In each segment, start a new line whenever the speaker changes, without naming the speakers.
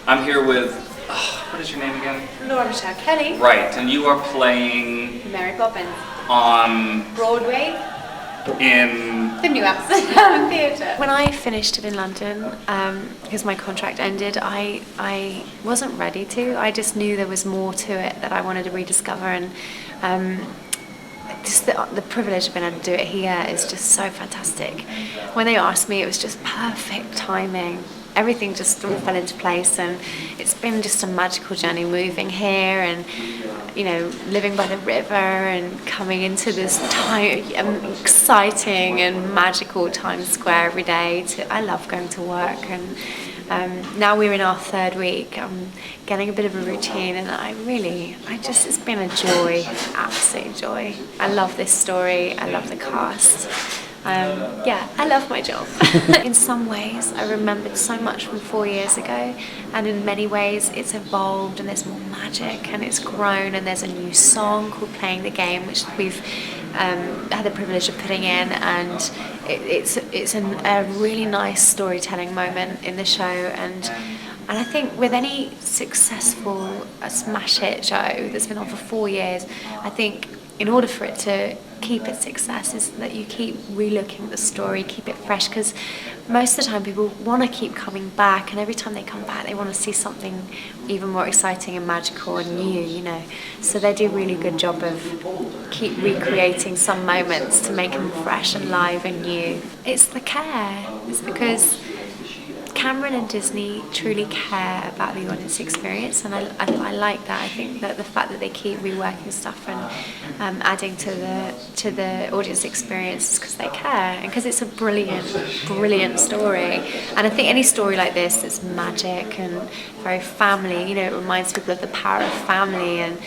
I'm here with, what is your name again?
Laura Michelle Kelly.
Right, and you are playing
Mary Poppins.
On
Broadway.
In
the New Amsterdam Theatre. When I finished it in London, because my contract ended, I wasn't ready to. I just knew there was more to it that I wanted to rediscover, and just the privilege of being able to do it here is just so fantastic. When they asked me, it was just perfect timing. Everything just all fell into place, and it's been just a magical journey moving here and, you know, living by the river and coming into this exciting and magical Times Square every day. I love going to work, and now we're in our third week. I'm getting a bit of a routine, and it's been a joy, absolute joy. I love this story. I love the cast. I love my job. In some ways, I remembered so much from 4 years ago, and in many ways it's evolved and there's more magic and it's grown, and there's a new song called Playing the Game, which we've had the privilege of putting in, and it's a really nice storytelling moment in the show, and I think with any successful smash hit show that's been on for 4 years, I think in order for it to keep its success is that you keep relooking at the story, keep it fresh, because most of the time people want to keep coming back, and every time they come back they want to see something even more exciting and magical and new, you know. So they do a really good job of keep recreating some moments to make them fresh and live and new. It's the care. It's because Cameron and Disney truly care about the audience experience, and I like that. I think that the fact that they keep reworking stuff and adding to the audience experience is because they care, and because it's a brilliant story. And I think any story like this is magic and very family. You know, it reminds people of the power of family, and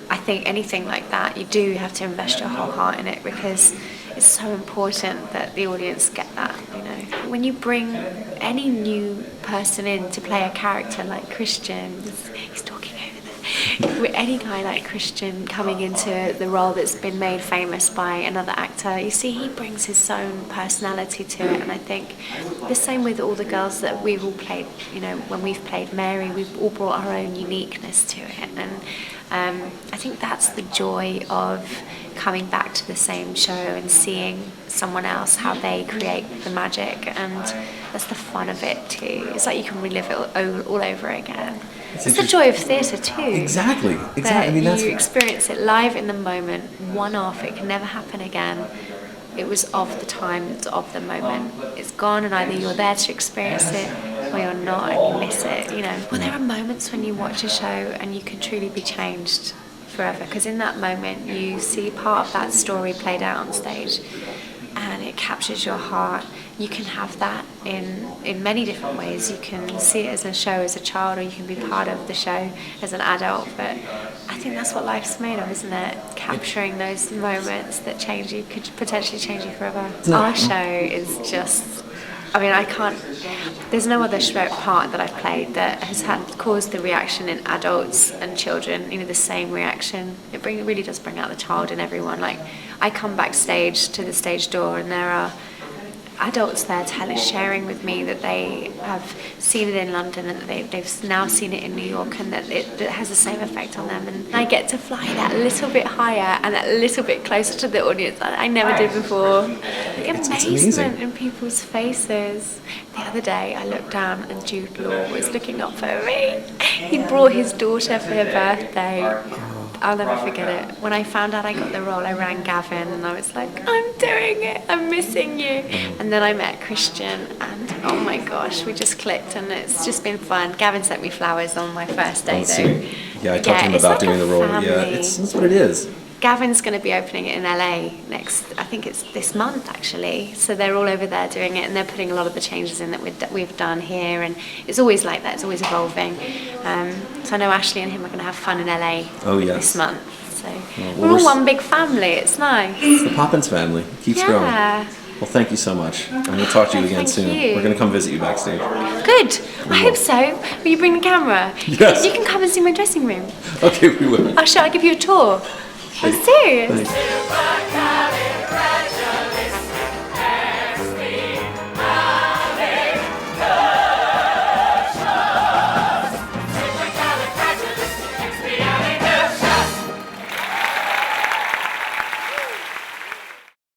I think anything like that, you do have to invest your whole heart in it, because it's so important that the audience get that, you know. When you bring any new person in to play a character like Christian, he's talking over there. With any guy like Christian coming into the role that's been made famous by another actor, you see he brings his own personality to it, and I think the same with all the girls that we've all played, you know, when we've played Mary, we've all brought our own uniqueness to it, and I think that's the joy of coming back to the same show and seeing someone else, how they create the magic, and that's the fun of it too. It's like you can relive it all over again. It's the joy of theatre too.
Exactly.
I mean, you experience it live in the moment, one off. It can never happen again. It was of the time, it's of the moment. It's gone, and either you're there to experience it or you're not and you miss it, you know. Well, there are moments when you watch a show and you can truly be changed forever, because in that moment you see part of that story played out on stage and it captures your heart. You can have that in many different ways. You can see it as a show as a child, or you can be part of the show as an adult, but I think that's what life's made of, isn't it? Capturing those moments that change you, could potentially change you forever. Our show is just, I mean, there's no other part that I've played that has caused the reaction in adults and children, you know, the same reaction. It really does bring out the child in everyone. Like, I come backstage to the stage door and there are adults there sharing with me that they have seen it in London and that they've now seen it in New York, and that it has the same effect on them, and I get to fly that little bit higher and that little bit closer to the audience that I never did before. The amazement in people's faces. The other day I looked down and Jude Law was looking up for me. He brought his daughter for her birthday. I'll never forget it. When I found out I got the role, I rang Gavin and I was like, I'm doing it, I'm missing you. And then I met Christian and oh my gosh, we just clicked and it's just been fun. Gavin sent me flowers on my first day though.
Yeah, I talked to him about doing the role.
Family.
Yeah, that's what it is.
Gavin's going to be opening it in LA next, I think it's this month actually. So they're all over there doing it and they're putting a lot of the changes in that we've done here, and it's always like that, it's always evolving. So I know Ashley and him are going to have fun in LA this month. So we're all one big family, it's nice.
It's the Poppins family, it keeps growing. Well, thank you so much, and we'll talk to you again soon. We're going to come visit you backstage.
Good, I hope so. Will you bring the camera?
Yes.
You can come and see my dressing room.
Okay, we will.
I'll give you a tour. I'm serious.
Thanks.